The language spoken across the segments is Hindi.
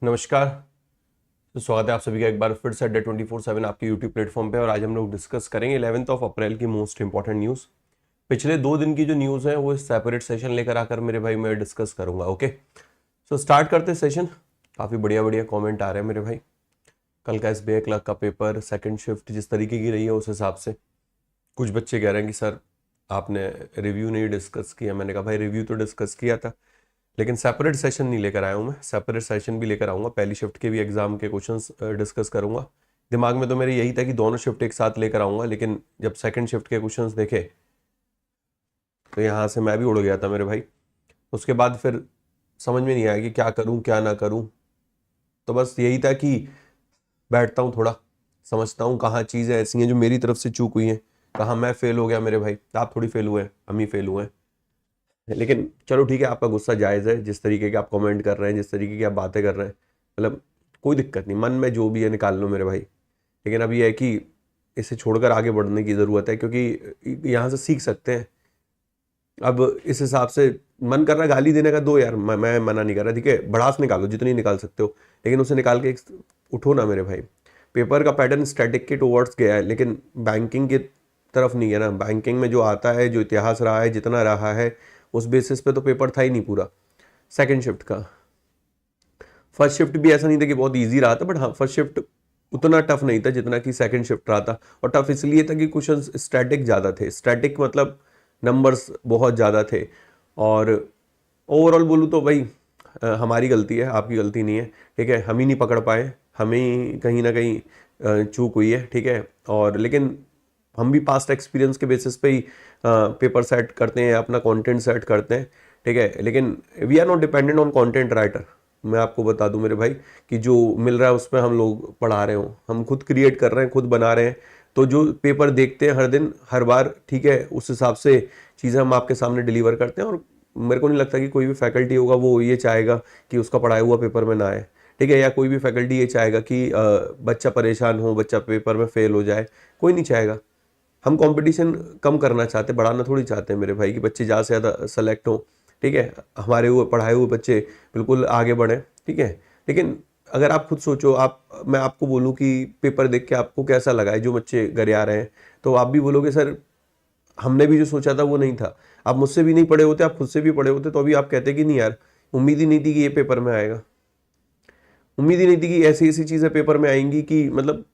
नमस्कार। तो स्वागत है आप सभी का एक बार फिर से अड्डा 24/7 आपके यूट्यूब प्लेटफॉर्म पे। और आज हम लोग डिस्कस करेंगे 11 अप्रैल की मोस्ट इंपॉर्टेंट न्यूज़। पिछले 2 दिन की जो न्यूज़ है वो सेपरेट सेशन लेकर आकर मेरे भाई मैं डिस्कस करूंगा। ओके, सो स्टार्ट करते सेशन। काफ़ी बढ़िया बढ़िया कमेंट आ रहे हैं मेरे भाई। कल का SBI क्लर्क का पेपर सेकंड शिफ्ट जिस तरीके की रही है उस हिसाब से कुछ बच्चे कह रहे हैं कि सर आपने रिव्यू नहीं डिस्कस किया। मैंने कहा भाई रिव्यू तो डिस्कस किया था, लेकिन सेपरेट सेशन नहीं लेकर आया हूँ मैं। सेपरेट सेशन भी लेकर आऊँगा, पहली शिफ्ट के भी एग्जाम के क्वेश्चंस डिस्कस करूँगा। दिमाग में तो मेरे यही था कि दोनों शिफ्ट एक साथ लेकर आऊँगा, लेकिन जब सेकंड शिफ्ट के क्वेश्चंस देखे तो यहाँ से मैं भी उड़ गया था मेरे भाई। उसके बाद फिर समझ में नहीं आया कि क्या करूँ क्या ना करूँ। तो बस यही था कि बैठता हूँ थोड़ा, समझता हूँ कहाँ चीज़ें ऐसी हैं जो मेरी तरफ से चूक हुई हैं, कहाँ मैं फेल हो गया मेरे भाई। आप थोड़ी फेल हुए हैं, हम ही फेल हुए हैं। लेकिन चलो ठीक है, आपका गुस्सा जायज़ है। जिस तरीके के आप कमेंट कर रहे हैं, जिस तरीके की आप बातें कर रहे हैं, मतलब कोई दिक्कत नहीं, मन में जो भी है निकाल लो मेरे भाई। लेकिन अब ये है कि इसे छोड़कर आगे बढ़ने की ज़रूरत है, क्योंकि यहाँ से सीख सकते हैं। अब इस हिसाब से मन कर रहा है गाली देने का, दो यार, मैं मना नहीं कर रहा। ठीक है, भड़ास निकालो जितनी निकाल सकते हो, लेकिन उसे निकाल के उठो ना मेरे भाई। पेपर का पैटर्न स्टैटिक के टुवर्ड्स गया है, लेकिन बैंकिंग की तरफ नहीं है ना। बैंकिंग में जो आता है, जो इतिहास रहा है, जितना रहा है, उस बेसिस पे तो पेपर था ही नहीं पूरा सेकंड शिफ्ट का। फर्स्ट शिफ्ट भी ऐसा नहीं था कि बहुत इजी रहा था, बट हाँ फर्स्ट शिफ्ट उतना टफ नहीं था जितना कि सेकंड शिफ्ट रहा था। और टफ इसलिए था कि क्वेश्चन स्टैटिक ज़्यादा थे। स्टैटिक मतलब नंबर्स बहुत ज़्यादा थे। और ओवरऑल बोलूँ तो भाई हमारी गलती है, आपकी गलती नहीं है। ठीक है, हम ही नहीं पकड़ पाए, हमें ही कहीं ना कहीं चूक हुई है। ठीक है, और लेकिन हम भी पास्ट एक्सपीरियंस के बेसिस पे ही पेपर सेट करते हैं, अपना कंटेंट सेट करते हैं। ठीक है, लेकिन we are not dependent on content writer. मैं आपको बता दूं मेरे भाई कि जो मिल रहा है उसमें हम लोग पढ़ा रहे हो, हम खुद क्रिएट कर रहे हैं, खुद बना रहे हैं। तो जो पेपर देखते हैं हर दिन हर बार, ठीक है, उस हिसाब से चीज़ें हम आपके सामने डिलीवर करते हैं। और मेरे को नहीं लगता कि कोई भी फैकल्टी होगा वो ये चाहेगा कि उसका पढ़ाया हुआ पेपर में ना आए। ठीक है, या कोई भी फैकल्टी ये चाहेगा कि बच्चा परेशान हो, बच्चा पेपर में फेल हो जाए। कोई नहीं चाहेगा। हम कंपटीशन कम करना चाहते, बढ़ाना थोड़ी चाहते हैं मेरे भाई कि बच्चे ज़्यादा से ज़्यादा सेलेक्ट हो। ठीक है, हमारे हुए पढ़ाए हुए बच्चे बिल्कुल आगे बढ़े। ठीक है, लेकिन अगर आप खुद सोचो, मैं आपको बोलूँ कि पेपर देख के आपको कैसा लगा है, जो बच्चे घर आ रहे हैं, तो आप भी बोलोगे सर हमने भी जो सोचा था वो नहीं था। आप मुझसे भी नहीं पढ़े होते, आप खुद से भी पढ़े होते, तो अभी आप कहते कि नहीं यार, उम्मीद ही नहीं थी कि ये पेपर में आएगा। उम्मीद ही नहीं थी कि ऐसी ऐसी चीज़ें पेपर में आएंगी, कि मतलब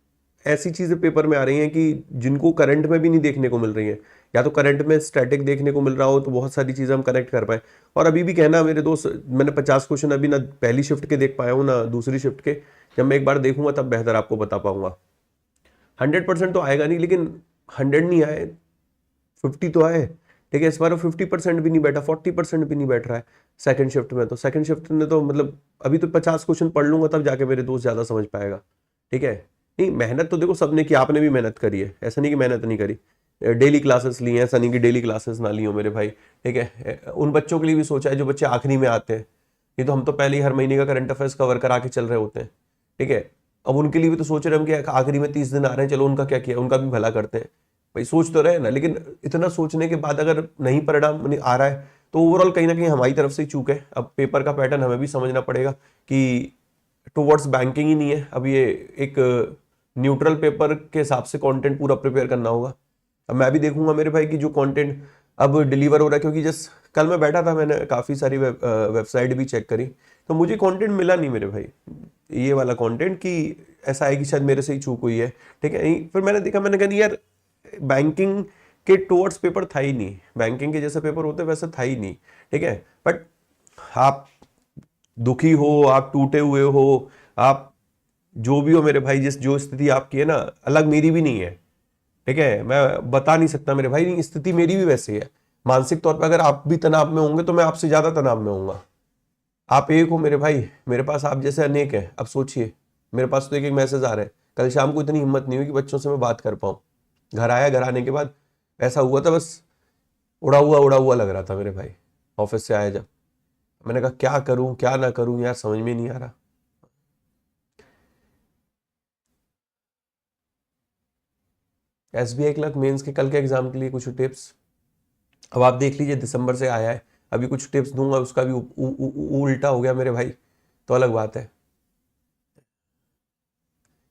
ऐसी चीज़ें पेपर में आ रही हैं कि जिनको करंट में भी नहीं देखने को मिल रही हैं। या तो करंट में स्टैटिक देखने को मिल रहा हो तो बहुत सारी चीज़ें हम कनेक्ट कर पाए। और अभी भी कहना मेरे दोस्त, मैंने 50 क्वेश्चन अभी ना पहली शिफ्ट के देख पाया हूँ ना दूसरी शिफ्ट के। जब मैं एक बार देखूंगा तब बेहतर आपको बता पाऊंगा। 100% तो आएगा नहीं, लेकिन 100 नहीं आए, 50 तो आए। ठीक है, इस बार 50% भी नहीं बैठा, 40% भी नहीं बैठ रहा है सेकंड शिफ्ट में। तो सेकंड शिफ्ट में तो मतलब अभी तो 50 क्वेश्चन पढ़ लूंगा तब जाके मेरे दोस्त ज़्यादा समझ पाएगा। ठीक है, नहीं मेहनत तो देखो सबने की, आपने भी मेहनत करी है, ऐसा नहीं कि मेहनत नहीं करी। डेली क्लासेस ली हैं, ऐसा नहीं कि डेली क्लासेस ना ली हो मेरे भाई। ठीक है, उन बच्चों के लिए भी सोचा है जो बच्चे आखिरी में आते हैं। ये तो हम तो पहले ही हर महीने का करंट अफेयर्स कवर करा के चल रहे होते हैं। ठीक है, अब उनके लिए भी तो सोच रहे हैं हम कि आखिरी में 30 दिन आ रहे हैं, चलो उनका क्या किया, उनका भी भला करते हैं। भाई सोच तो रहे ना, लेकिन इतना सोचने के बाद अगर नहीं परिणाम नहीं आ रहा है तो ओवरऑल कहीं ना कहीं हमारी तरफ से ही चूक है। अब पेपर का पैटर्न हमें भी समझना पड़ेगा कि टुवर्ड्स बैंकिंग ही नहीं है। अब ये एक न्यूट्रल पेपर के हिसाब से कंटेंट पूरा प्रिपेयर करना होगा। अब मैं भी देखूंगा मेरे भाई कि जो कंटेंट अब डिलीवर हो रहा है, क्योंकि जस्ट कल मैं बैठा था, मैंने काफ़ी सारी वेबसाइट भी चेक करी, तो मुझे कंटेंट मिला नहीं मेरे भाई ये वाला कंटेंट, कि ऐसा है कि शायद मेरे से ही चूक हुई है। ठीक है, फिर मैंने देखा, मैंने कहा नहीं यार, बैंकिंग के टुवर्ड्स पेपर था ही नहीं, बैंकिंग के जैसे पेपर होते वैसे था ही नहीं। ठीक है, बट आप दुखी हो, आप टूटे हुए हो, आप जो भी हो मेरे भाई, जिस जो स्थिति आपकी है ना, अलग मेरी भी नहीं है। ठीक है, मैं बता नहीं सकता मेरे भाई, नहीं स्थिति मेरी भी वैसी है। मानसिक तौर पर अगर आप भी तनाव में होंगे तो मैं आपसे ज्यादा तनाव में होऊंगा। आप एक हो मेरे भाई, मेरे पास आप जैसे अनेक है। अब सोचिए, मेरे पास तो एक एक मैसेज आ रहे हैं। कल शाम को इतनी हिम्मत नहीं हुई कि बच्चों से मैं बात कर पाऊँ। घर आया, घर आने के बाद ऐसा हुआ था, बस उड़ा हुआ लग रहा था मेरे भाई। ऑफिस से आया जब, मैंने कहा क्या करूं क्या ना करूं यार, समझ में नहीं आ रहा। SBI क्लर्क मेंस के कल के एग्जाम के लिए कुछ टिप्स। अब आप देख लीजिए, दिसंबर से आया है, अभी कुछ टिप्स दूंगा उसका भी उल्टा हो गया मेरे भाई, तो अलग बात है।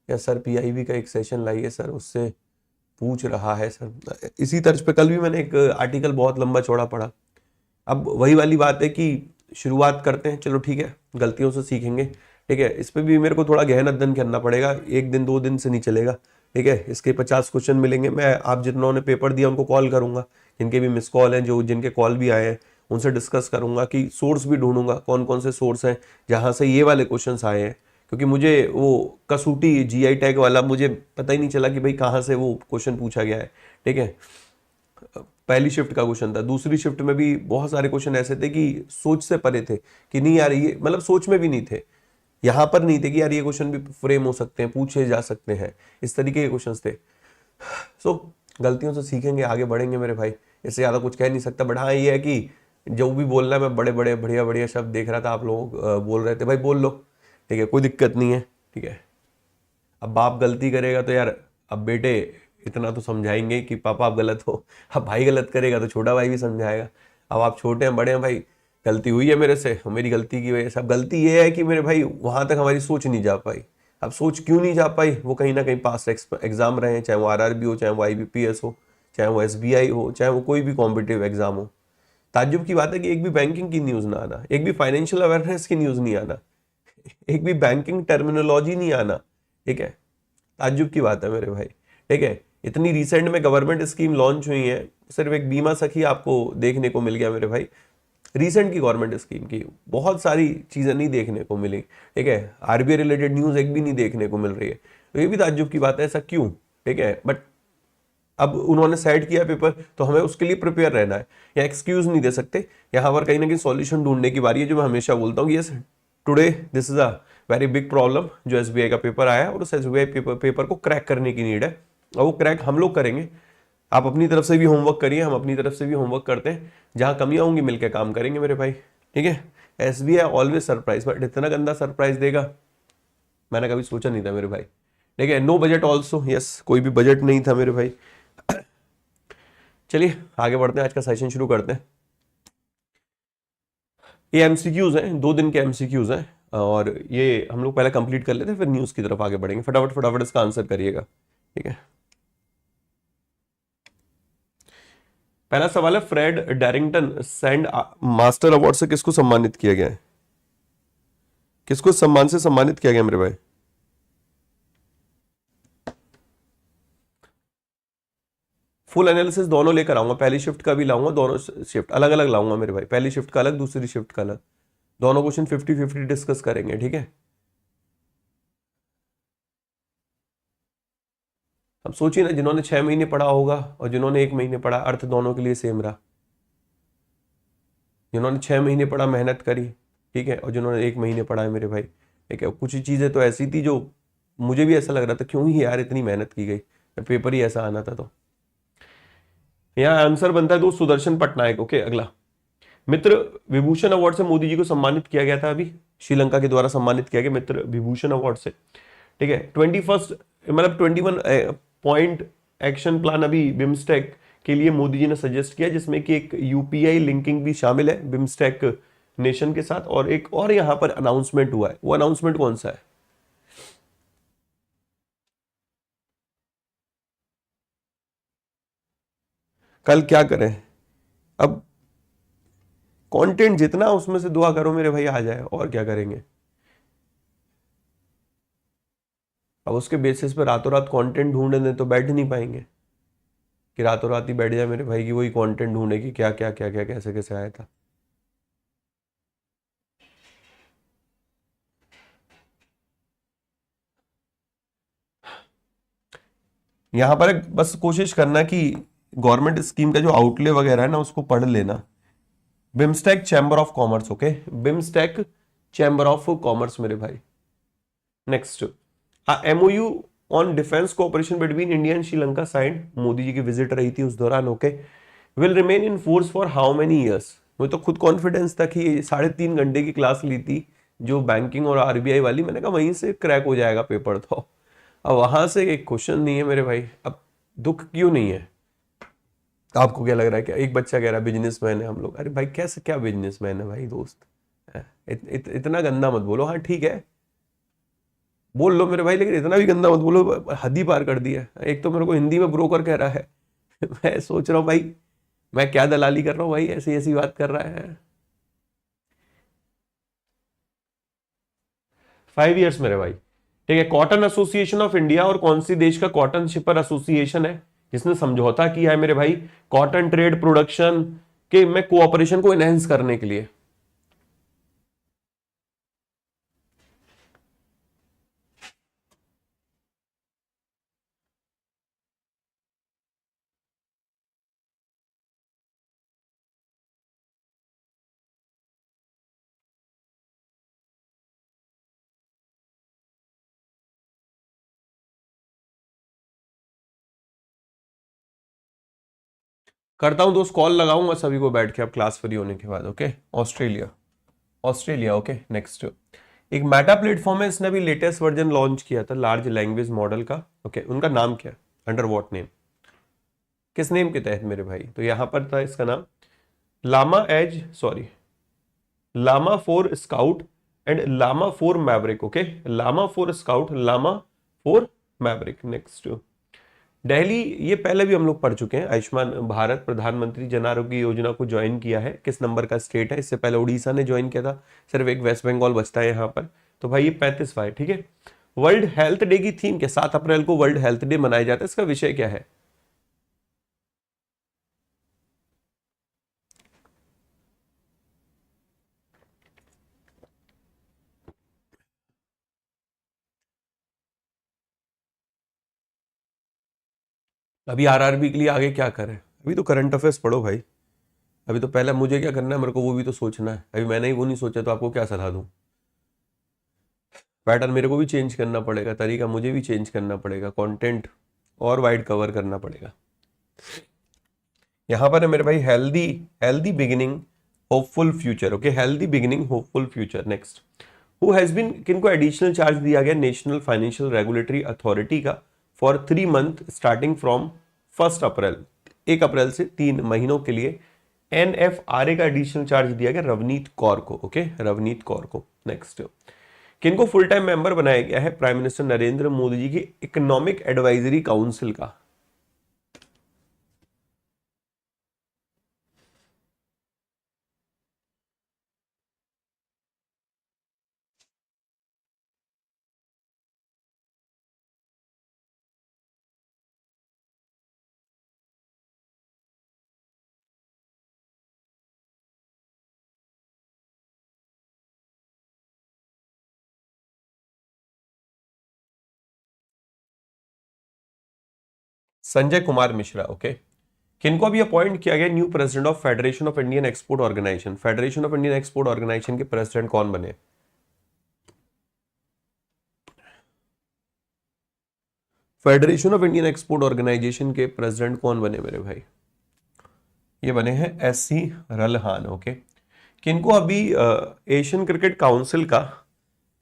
या सर पीआईबी का एक सेशन लाइए सर, उससे पूछ रहा है सर। इसी तर्ज पे कल भी मैंने एक आर्टिकल बहुत लंबा चौड़ा पढ़ा। अब वही वाली बात है कि शुरुआत करते हैं, चलो ठीक है, गलतियों से सीखेंगे, ठीक है। इस पे भी मेरे को थोड़ा गहन अध्ययन करना पड़ेगा, एक दिन 2 दिन से नहीं चलेगा, ठीक है। इसके 50 क्वेश्चन मिलेंगे, मैं आप जिन्होंने पेपर दिया उनको कॉल करूंगा, जिनके भी मिस कॉल हैं, जो जिनके कॉल भी आए हैं उनसे डिस्कस करूंगा, कि सोर्स भी ढूंढूंगा कौन कौन से सोर्स हैं जहां से ये वाले क्वेश्चंस आए हैं। क्योंकि मुझे वो कसूटी जीआई टैग वाला मुझे पता ही नहीं चला कि भाई कहाँ से वो क्वेश्चन पूछा गया है, ठीक है। पहली शिफ्ट का क्वेश्चन था, दूसरी शिफ्ट में भी बहुत सारे क्वेश्चन ऐसे थे कि सोच से परे थे, कि नहीं यार ये मतलब सोच में भी नहीं थे, यहाँ पर नहीं थे कि यार ये क्वेश्चन भी फ्रेम हो सकते हैं, पूछे जा सकते हैं, इस तरीके के क्वेश्चंस थे। सो गलतियों से सीखेंगे, आगे बढ़ेंगे मेरे भाई, इससे ज़्यादा कुछ कह नहीं सकता। बट हाँ ये है कि जो भी बोलना है, मैं बड़े बड़े बढ़िया बढ़िया शब्द देख रहा था, आप लोग बोल रहे थे भाई बोल लो, ठीक है, कोई दिक्कत नहीं है, ठीक है। अब बाप गलती करेगा तो यार अब बेटे इतना तो समझाएंगे कि पापा आप गलत हो। अब भाई गलत करेगा तो छोटा भाई भी समझाएगा। अब आप छोटे हैं बड़े हैं भाई, गलती हुई है मेरे से, मेरी गलती की वजह से। अब गलती ये है कि मेरे भाई वहां तक हमारी सोच नहीं जा पाई। अब सोच क्यों नहीं जा पाई, वो कहीं ना कहीं पास एग्जाम रहे हैं, चाहे वो आरआरबी हो, चाहे वो आईबीपीएस हो, चाहे वो एसबीआई हो, चाहे वो कोई भी कॉम्पिटिटिव एग्जाम हो। ताज्जुब की बात है कि एक भी बैंकिंग की न्यूज ना आना, एक भी फाइनेंशियल अवेयरनेस की न्यूज नहीं आना, एक भी बैंकिंग टर्मिनोलॉजी नहीं आना, ठीक है। ताज्जुब की बात है मेरे भाई, ठीक है। इतनी रिसेंट में गवर्नमेंट स्कीम लॉन्च हुई है, सिर्फ एक बीमा सखी आपको देखने को मिल गया मेरे भाई, रिसेंट की गवर्नमेंट स्कीम की बहुत सारी चीजें नहीं देखने को मिली, ठीक है। आरबीआई रिलेटेड न्यूज एक भी नहीं देखने को मिल रही है, तो ये भी ताज्जुब की बात है, ऐसा क्यों, ठीक है। बट अब उन्होंने सेट किया पेपर, तो हमें उसके लिए प्रिपेयर रहना है, या एक्सक्यूज नहीं दे सकते। यहाँ पर कहीं ना कहीं सॉल्यूशन ढूंढने की बारी है, जो मैं हमेशा बोलता हूँ, yes today this is a very big problem, जो एसबीआई का पेपर आया है, और उस एसबीआई पेपर को क्रैक करने की नीड है, और वो क्रैक हम लोग करेंगे। आप अपनी तरफ से भी होमवर्क करिए, हम अपनी तरफ से भी होमवर्क करते हैं, जहां कमियां होंगी मिलकर काम करेंगे मेरे भाई, ठीक है। एसबीआई ऑलवेज सरप्राइज, बट इतना गंदा सरप्राइज देगा मैंने कभी सोचा नहीं था मेरे भाई, ठीक है। नो बजट ऑल्सो, यस, कोई भी बजट नहीं था मेरे भाई। चलिए आगे बढ़ते हैं, आज का सेशन शुरू करते हैं। ये एमसीक्यूज हैं, 2 दिन के एमसीक्यूज हैं, और ये हम लोग पहले कंप्लीट कर लेते हैं, फिर न्यूज की तरफ आगे बढ़ेंगे। फटाफट फटाफट इसका आंसर करिएगा, ठीक है। पहला सवाल है, फ्रेड डैरिंगटन सैंड मास्टर अवार्ड से किसको सम्मानित किया गया है, किसको सम्मान से सम्मानित किया गया मेरे भाई। फुल एनालिसिस दोनों लेकर आऊंगा, पहली शिफ्ट का भी लाऊंगा, दोनों शिफ्ट अलग अलग लाऊंगा मेरे भाई, पहली शिफ्ट का अलग, दूसरी शिफ्ट का अलग, दोनों क्वेश्चन 50-50 डिस्कस करेंगे, ठीक है। अब सोचिए ना, जिन्होंने 6 महीने पढ़ा होगा और जिन्होंने 1 महीने पढ़ा, अर्थ दोनों के लिए सेम रहा। जिन्होंने 6 महीने पढ़ा, मेहनत करी, ठीक है, और जिन्होंने 1 महीने पढ़ा है मेरे भाई, ठीक है। कुछ चीजें तो ऐसी थी जो मुझे भी ऐसा लग रहा था, क्यों ही यार इतनी मेहनत की गई, पेपर ही ऐसा आना था। तो यहाँ आंसर बनता है दोस्त सुदर्शन पटनायक। ओके, अगला, मित्र विभूषण अवार्ड से मोदी जी को सम्मानित किया गया था, अभी श्रीलंका के द्वारा सम्मानित किया गया मित्र विभूषण अवार्ड से, ठीक है। 21 मतलब 21 पॉइंट एक्शन प्लान अभी बिम्स्टेक के लिए मोदी जी ने सजेस्ट किया, जिसमें कि एक यूपीआई लिंकिंग भी शामिल है बिम्स्टेक नेशन के साथ, और एक और यहाँ पर अनाउंसमेंट हुआ है। वो अनाउंसमेंट कौन सा है, कल क्या करें। अब कंटेंट जितना उसमें से दुआ करो मेरे भाई आ जाए, और क्या करेंगे। अब उसके बेसिस पर रातों रात कंटेंट ढूंढने दें तो बैठ नहीं पाएंगे, कि रातों रात ही बैठ जाए मेरे भाई की वही कंटेंट ढूंढे कि क्या क्या क्या क्या कैसे कैसे आया था। यहां पर बस कोशिश करना कि गवर्नमेंट स्कीम का जो आउटले वगैरह है ना उसको पढ़ लेना। BIMSTEC chamber of commerce, okay, BIMSTEC chamber of commerce मेरे भाई। Next, MoU on defence cooperation between India and Sri Lanka signed, Modi ji की विजिट रही थी उस दौरान, okay. Will remain in force for how many years. मुझे तो खुद कॉन्फिडेंस था कि 3.5 घंटे की क्लास ली थी जो बैंकिंग और आरबीआई वाली, मैंने कहा वहीं से क्रैक हो जाएगा पेपर। तो अब वहां से एक क्वेश्चन नहीं है मेरे भाई। अब दुख क्यों नहीं है, आपको क्या लग रहा है, कि एक बच्चा कह रहा है बिजनेसमैन है हम लोग, अरे भाई कैसे, क्या बिजनेसमैन है भाई दोस्त, इतना गंदा मत बोलो। हाँ ठीक है, बोल लो मेरे भाई, लेकिन इतना भी गंदा मत बोलो, हद ही पार कर दिया। एक तो मेरे को हिंदी में ब्रोकर कह रहा है मैं सोच रहा हूँ भाई मैं क्या दलाली कर रहा हूँ भाई, ऐसी ऐसी बात कर रहा है। 5 इयर्स मेरे भाई, ठीक है। कॉटन एसोसिएशन ऑफ इंडिया, और कौन सी देश का कॉटन शिपर एसोसिएशन है जिसने समझौता किया है मेरे भाई कॉटन ट्रेड प्रोडक्शन के में कोऑपरेशन को एनहेंस करने के लिए। करता हूं दोस्त, कॉल लगाऊंगा सभी को बैठ के अब क्लास फ्री होने के बाद। Okay, Australia, Australia. Okay, next एक मेटा प्लेटफॉर्म है, इसने अभी लेटेस्ट वर्जन लॉन्च किया था लार्ज लैंग्वेज मॉडल का। ओके, उनका नाम क्या है, अंडर व्हाट नेम, किस नेम के तहत मेरे भाई? तो यहां पर था इसका नाम लामा एज, sorry Llama 4 scout and Llama 4 Maverick. Okay, Llama 4 scout, Llama 4 Maverick. Next Delhi, ये पहले भी हम लोग पढ़ चुके हैं। आयुष्मान भारत प्रधानमंत्री जन आरोग्य योजना को ज्वाइन किया है, किस नंबर का स्टेट है? इससे पहले उड़ीसा ने ज्वाइन किया था, सिर्फ एक वेस्ट बंगाल बचता है यहाँ पर। तो भाई ये 35वां है, ठीक है। वर्ल्ड हेल्थ डे की थीम क्या, 7 अप्रैल को वर्ल्ड हेल्थ डे मनाया जाता है, इसका विषय क्या है? अभी आरआरबी के लिए आगे क्या करें? अभी तो करंट अफेयर्स पढ़ो भाई। अभी तो पहले मुझे क्या करना है, मेरे को वो भी तो सोचना है। अभी मैंने ही वो नहीं सोचा तो आपको क्या सलाह दूं? पैटर्न मेरे को भी चेंज करना पड़ेगा, तरीका मुझे भी चेंज करना पड़ेगा, कंटेंट और वाइड कवर करना पड़ेगा। यहां पर है मेरे भाई healthy, healthy beginning hopeful future. Okay, healthy beginning hopeful future. Next, who has been, किनको एडिशनल चार्ज दिया गया नेशनल फाइनेंशियल रेगुलेटरी अथॉरिटी का for 3 month starting from 1 April, 1 अप्रैल से 3 महीनों के लिए एनएफआरए का एडिशनल चार्ज दिया गया रवनीत कौर को। ओके, रवनीत कौर को। नेक्स्ट, किनको फुल टाइम मेंबर बनाया गया है प्राइम मिनिस्टर नरेंद्र मोदी जी की इकोनॉमिक एडवाइजरी काउंसिल का? संजय कुमार मिश्रा। ओके, किनको अभी अपॉइंट किया गया new president of Federation of Indian Export Organisation? Federation of Indian Export Organisation के प्रेसिडेंट कौन बने? Federation of Indian Export Organisation के प्रेसिडेंट कौन बने मेरे भाई? ये बने हैं एससी रलहान। ओके, किनको अभी एशियन क्रिकेट काउंसिल का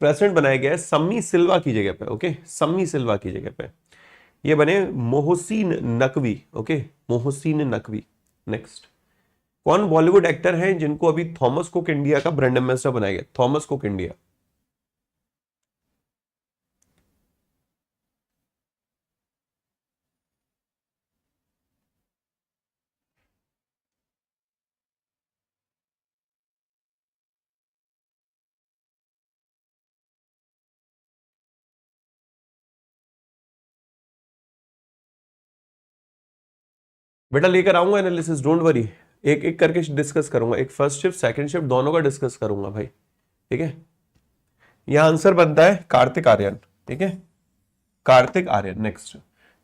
प्रेसिडेंट बनाया गया है सम्मी सिल्वा की जगह पे? ओके, सम्मी सिल्वा की जगह पे ये बने मोहसिन नकवी। ओके, मोहसिन नकवी। नेक्स्ट, कौन बॉलीवुड एक्टर हैं जिनको अभी थॉमस कुक इंडिया का ब्रांड एम्बेसडर बनाया गया? Thomas cook India. बेटा लेकर आऊंगा एनालिसिस, डोंट वरी। एक एक करके डिस्कस करूंगा, एक फर्स्ट शिफ्ट सेकंड शिफ्ट दोनों का डिस्कस करूंगा भाई, ठीक है। यहां आंसर बनता है कार्तिक आर्यन, ठीक है, कार्तिक आर्यन। नेक्स्ट,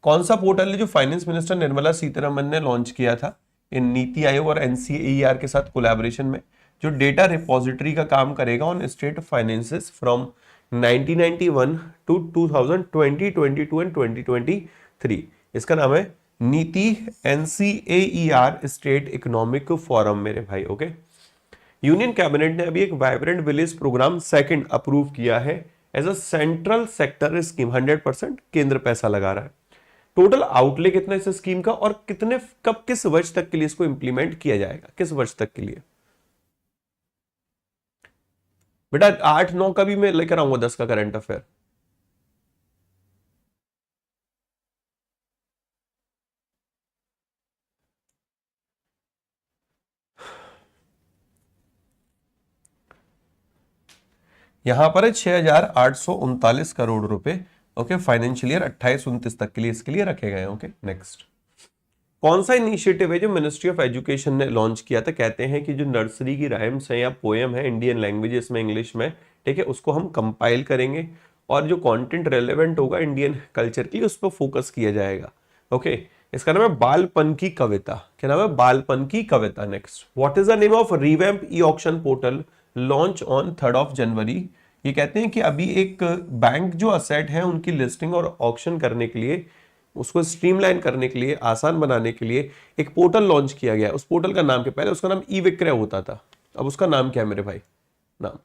कौन सा पोर्टल है जो फाइनेंस मिनिस्टर निर्मला सीतारमन ने लॉन्च किया था इन नीति आयोग और एनसीईआर के साथ कोलैबोरेशन में, जो डेटा रिपोजिटरी का काम करेगा on state finances from 1991 to 2020, 22 and 2023? इसका नाम है नीति एनसीएईआर स्टेट इकोनॉमिक फोरम मेरे भाई। ओके, यूनियन कैबिनेट ने अभी एक vibrant village programme second approve किया है as a central sector scheme, 100% केंद्र पैसा लगा रहा है। टोटल आउटले कितना इस स्कीम का, और कितने, कब, किस वर्ष तक के लिए इसको इंप्लीमेंट किया जाएगा, किस वर्ष तक के लिए? बेटा 8 9 का भी मैं लेकर आऊंगा, 10 का करंट अफेयर। यहां पर है 6,839 करोड़ रुपए। ओके, फाइनेंशियल ईयर 28-29 तक के लिए इसके लिए रखे गए हैं। Okay, next. कौन सा इनिशिएटिव है जो मिनिस्ट्री ऑफ एजुकेशन ने लॉन्च किया था? कहते हैं कि जो नर्सरी की राइम्स है या पोएम है इंडियन लैंग्वेजेस में, इंग्लिश में, ठीक है, उसको हम कंपाइल करेंगे और जो कंटेंट रेलेवेंट होगा इंडियन कल्चर के लिए उस पर फोकस किया जाएगा। ओके, इसका नाम है बालपन की कविता। क्या नाम है? बालपन की कविता। Next, what is the name of revamp e auction portal launch on 3 January? ये कहते हैं कि अभी एक बैंक जो असेट है उनकी लिस्टिंग और ऑक्शन करने के लिए, उसको स्ट्रीमलाइन करने के लिए, आसान बनाने के लिए एक पोर्टल लॉन्च किया गया है। उस पोर्टल का नाम क्या? पहले उसका नाम ई विक्रय होता था, अब उसका नाम क्या है मेरे भाई? नाम।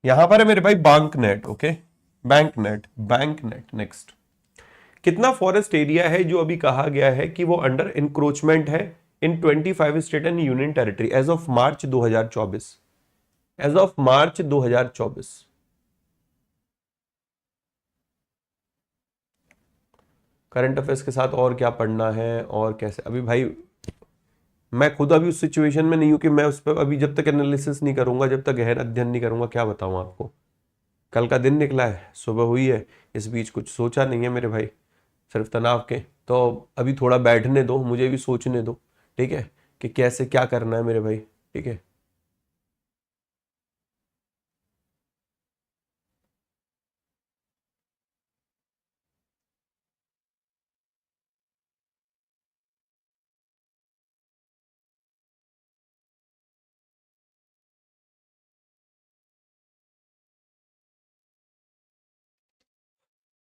यहां पर है मेरे भाई bank net. Okay, bank net, bank net. Next, कितना फॉरेस्ट एरिया है जो अभी कहा गया है कि वो अंडर इंक्रोचमेंट है in 25 state and union territory as of March 2024? As of March 2024। Current affairs के साथ और क्या पढ़ना है और कैसे? अभी भाई मैं खुद अभी उस सिचुएशन में नहीं हूं कि मैं उस पर अभी जब तक एनालिसिस नहीं करूंगा, जब तक गहन अध्ययन नहीं करूंगा, क्या बताऊं आपको। कल का दिन निकला है, सुबह हुई है, इस बीच कुछ सोचा नहीं है मेरे भाई, सिर्फ तनाव के। तो अभी थोड़ा बैठने दो, मुझे भी सोचने दो, ठीक है, कि कैसे क्या करना है मेरे भाई, ठीक है।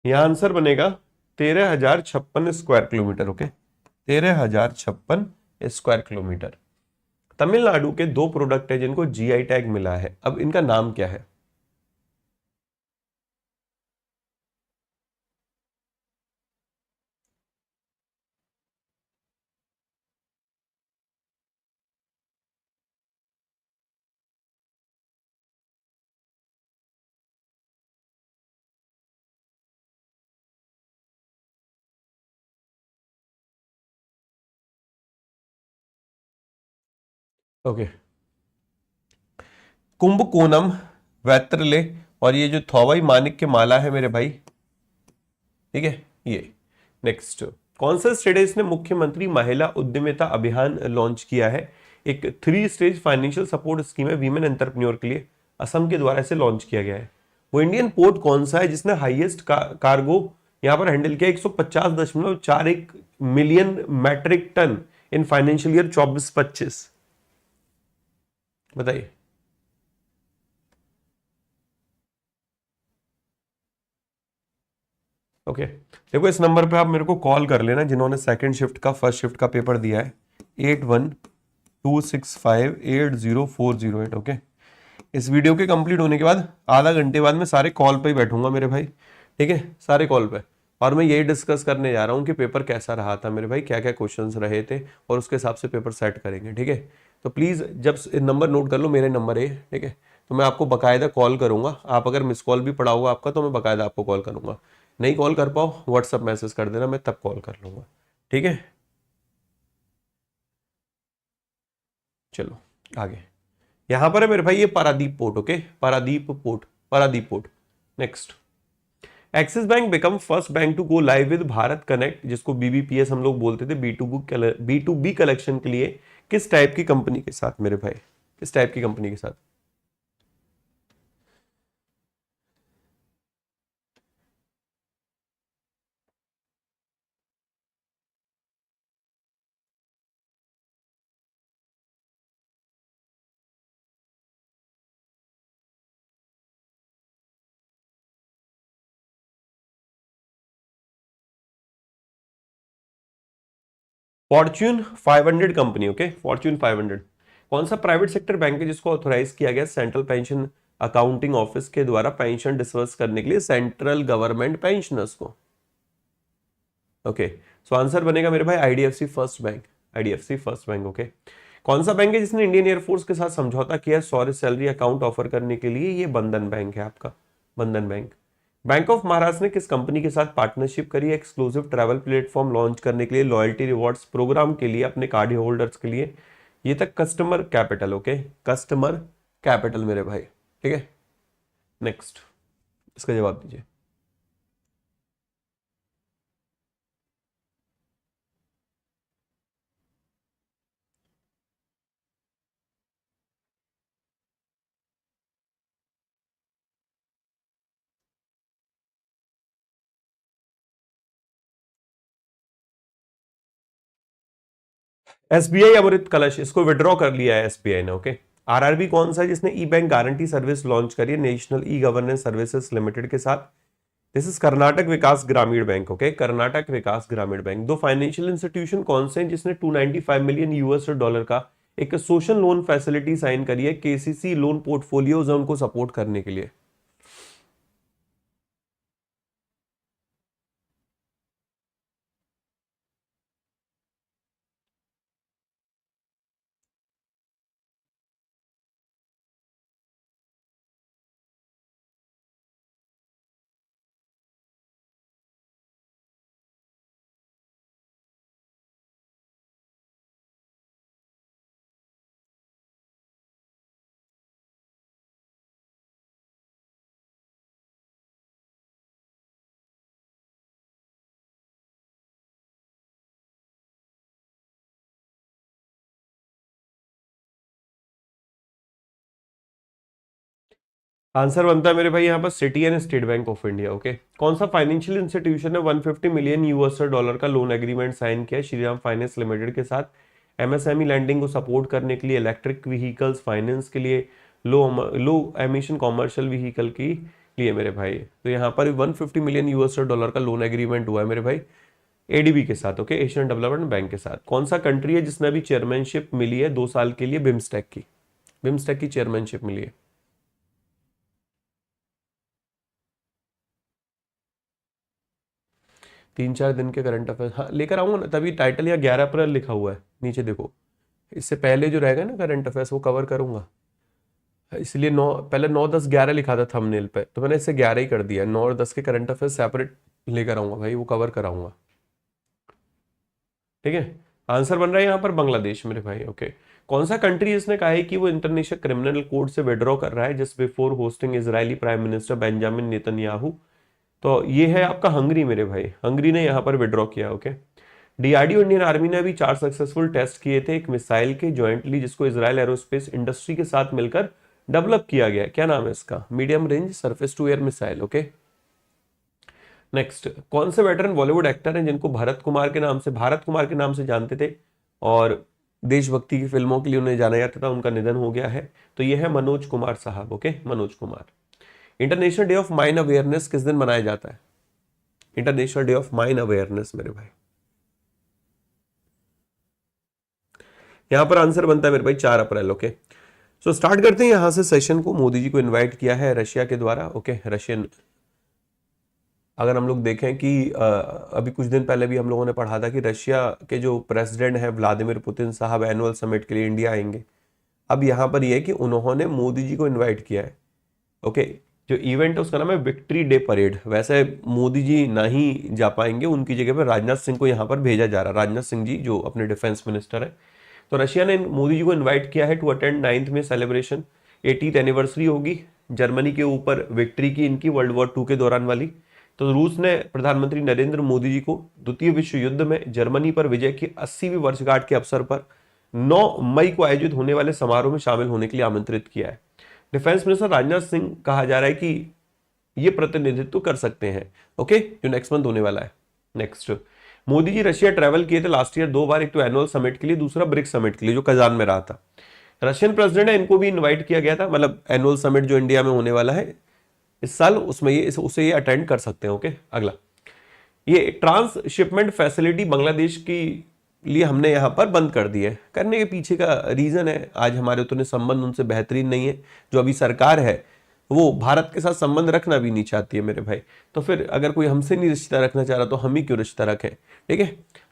यहाँ आंसर बनेगा 13,056 square kilometre. Okay, 13,056 square kilometre. Tamil Nadu के 2 प्रोडक्ट है जिनको जीआई टैग मिला है, अब इनका नाम क्या है? ओके, कुंभकोनम, वैत्रले, और ये जो थौवाई मानिक के माला है मेरे भाई, ठीक है, ये। नेक्स्ट, कौन सा स्टेट है इसने मुख्यमंत्री महिला उद्यमिता अभियान लॉन्च किया है? एक 3 स्टेज फाइनेंशियल सपोर्ट स्कीम है वीमेन एंटरप्रेन्योर के लिए, असम के द्वारा इसे लॉन्च किया गया है। वो इंडियन पोर्ट कौन सा है जिसने हाईएस्ट कार्गो यहां पर हैंडल किया? 150.41 million metric tonne in financial year 24-25? बताइए। ओके, देखो इस नंबर पे आप मेरे को कॉल कर लेना जिन्होंने सेकंड शिफ्ट का फर्स्ट शिफ्ट का पेपर दिया है, 8126580408। ओके, इस वीडियो के कंप्लीट होने के बाद आधा घंटे बाद मैं सारे कॉल पे ही बैठूंगा मेरे भाई, ठीक है, सारे कॉल पे, और मैं यही डिस्कस करने जा रहा हूँ कि पेपर कैसा रहा था मेरे भाई, क्या क्या क्वेश्चंस रहे थे, और उसके हिसाब से पेपर सेट करेंगे, ठीक है। तो प्लीज़ जब नंबर नोट कर लो, मेरे नंबर है, ठीक है, तो मैं आपको बकायदा कॉल करूंगा। आप अगर मिस कॉल भी पड़ा होगा आपका तो मैं बकायदा आपको कॉल करूंगा। नहीं कॉल कर पाओ व्हाट्सअप मैसेज कर देना, मैं तब कॉल कर लूंगा, ठीक है। चलो आगे। यहां पर है मेरे भाई ये Paradip port. Okay, Paradip port, Paradip port. Next, Axis Bank become first bank to go live with Bharat Connect, जिसको बीबीपीएस हम लोग बोलते थे, बी टू बी कलेक्शन के लिए, किस टाइप की कंपनी के साथ मेरे भाई? किस टाइप की कंपनी के साथ? Fortune 500 company. ओके, फॉर्च्यून 500 कौन सा प्राइवेट सेक्टर बैंक है जिसको ऑथोराइज किया गया सेंट्रल पेंशन अकाउंटिंग ऑफिस के द्वारा पेंशन डिसबर्स करने के लिए सेंट्रल गवर्नमेंट पेंशनर्स को? ओके, सो आंसर बनेगा मेरे भाई IDFC first bank. IDFC first bank. Okay, कौन सा बैंक है जिसने इंडियन एयरफोर्स के साथ समझौता किया सौर्य सैलरी अकाउंट ऑफर करने के लिए? ये बंधन बैंक है आपका, बंधन बैंक। बैंक ऑफ महाराष्ट्र ने किस कंपनी के साथ पार्टनरशिप करी है एक्सक्लूसिव ट्रैवल प्लेटफॉर्म लॉन्च करने के लिए लॉयल्टी रिवॉर्ड्स प्रोग्राम के लिए अपने कार्ड होल्डर्स के लिए? ये तक customer capital. Okay, customer capital मेरे भाई, ठीक है। नेक्स्ट, इसका जवाब दीजिए। एसबीआई अमृत कलश, इसको विड्रॉ कर लिया है एसबीआई ने। ओके, आरआरबी कौन सा है जिसने ई बैंक गारंटी सर्विस लॉन्च करी है national e governance services limited के साथ? दिस इज कर्नाटक विकास ग्रामीण बैंक। ओके, कर्नाटक विकास ग्रामीण बैंक। दो फाइनेंशियल इंस्टीट्यूशन कौन से हैं जिसने 295 मिलियन यूएस डॉलर का एक सोशल लोन फैसिलिटी साइन करी है केसीसी लोन पोर्टफोलियोज उनको सपोर्ट करने के लिए? आंसर बनता है मेरे भाई यहाँ पर city and state bank of India. Okay, कौन सा फाइनेंशियल इंस्टीट्यूशन ने 150 मिलियन यूएस डॉलर का लोन एग्रीमेंट साइन किया श्रीराम फाइनेंस लिमिटेड के साथ एमएसएमई लैंडिंग को सपोर्ट करने के लिए, इलेक्ट्रिक व्हीकल्स फाइनेंस के लिए, लो एमिशन कॉमर्शियल व्हीकल के लिए मेरे भाई? तो यहाँ पर 150 मिलियन यूएस डॉलर का लोन एग्रीमेंट हुआ है मेरे भाई एडीबी के साथ। ओके, एशियन डेवलपमेंट बैंक के साथ। कौन सा कंट्री है जिसने अभी चेयरमैनशिप मिली है 2 साल के लिए बिम्स्टेक की? बिम्स्टेक की चेयरमैनशिप मिली है। 3-4 दिन के करंट अफेयर हाँ लेकर आऊंगा ना, तभी टाइटल या 11 अप्रैल लिखा हुआ है नीचे देखो। इससे पहले जो रहेगा ना करंट अफेयर्स वो कवर करूंगा, इसलिए 9 पहले 9, 10, 11 लिखा था थंबनेल पे, तो मैंने इससे 11 ही कर दिया। 9 और 10 के करंट अफेयर सेपरेट लेकर आऊंगा भाई, वो कवर कराऊंगा, ठीक है। आंसर बन रहा है यहाँ पर बांग्लादेश मेरे भाई। ओके, कौन सा कंट्री इसने कहा है कि वो इंटरनेशनल क्रिमिनल कोर्ट से विड्रॉ कर रहा है just before hosting Israeli prime minister Benjamin Netanyahu? तो ये है आपका हंगरी मेरे भाई, हंगरी ने यहाँ पर विड्रॉ किया। ओके, डीआरडीओ इंडियन आर्मी ने अभी 4 सक्सेसफुल टेस्ट किए थे एक मिसाइल के ज्वाइंटली, जिसको इजरायल एरोस्पेस इंडस्ट्री के साथ मिलकर डेवलप किया गया। क्या नाम है इसका? Medium range surface to air missile. Okay, next, कौन से वेटरन बॉलीवुड एक्टर हैं जिनको भारत कुमार के नाम से जानते थे और देशभक्ति की फिल्मों के लिए उन्हें जाना जाता था, उनका निधन हो गया है? तो ये है मनोज कुमार साहब। Okay, Manoj Kumar. International day of mine awareness किस दिन मनाया जाता है? International day of mine awareness मेरे भाई, यहां पर आंसर बनता है मेरे भाई 4 अप्रैल। ओके, सो स्टार्ट करते हैं यहां से सेशन को। मोदी जी को इनवाइट किया है रशिया के द्वारा। ओके, रशियन, अगर हम लोग देखें कि अभी कुछ दिन पहले भी हम लोगों ने पढ़ा था कि रशिया के जो प्रेसिडेंट है व्लादिमीर पुतिन साहब एनुअल समिट के लिए इंडिया आएंगे। अब यहाँ पर यह है कि उन्होंने मोदी जी को इनवाइट किया है। ओके, जो इवेंट है उसका नाम है विक्ट्री डे परेड। वैसे मोदी जी नहीं जा पाएंगे, उनकी जगह पर राजनाथ सिंह को यहाँ पर भेजा जा रहा है। राजनाथ सिंह जी जो अपने डिफेंस मिनिस्टर है, तो रशिया ने मोदी जी को इनवाइट किया है टू अटेंड 9th में सेलिब्रेशन। 80th एनिवर्सरी होगी जर्मनी के ऊपर विक्ट्री की इनकी वर्ल्ड वॉर 2 के दौरान वाली। तो रूस ने प्रधानमंत्री नरेंद्र मोदी जी को द्वितीय विश्व युद्ध में जर्मनी पर विजय की 80वीं वर्षगांठ के अवसर पर 9 मई को आयोजित होने वाले समारोह में शामिल होने के लिए आमंत्रित किया है। डिफेंस मिनिस्टर राजनाथ सिंह कहा जा रहा है कि ये प्रतिनिधित्व कर सकते हैं। ओके, जो नेक्स्ट मंथ होने वाला है। Next, Modi ji Russia travel किए थे लास्ट ईयर 2 बार, एक तो एनुअल समिट के लिए, दूसरा ब्रिक्स समिट के लिए जो कजान में रहा था। रशियन प्रेसिडेंट है, इनको भी इनवाइट किया गया था, मतलब एनुअल समिट जो इंडिया में होने वाला है इस साल, उसमें ये अटेंड कर सकते हैं। ओके, अगला, ये ट्रांसशिपमेंट फैसिलिटी बांग्लादेश की लिए हमने यहाँ पर बंद कर दी है। करने के पीछे का रीजन है, आज हमारे उतने संबंध उनसे बेहतरीन नहीं है। जो अभी सरकार है वो भारत के साथ संबंध रखना भी नहीं चाहती है मेरे भाई। तो फिर अगर कोई हमसे नहीं रिश्ता रखना चाह रहा तो हम ही क्यों रिश्ता रखें, ठीक है।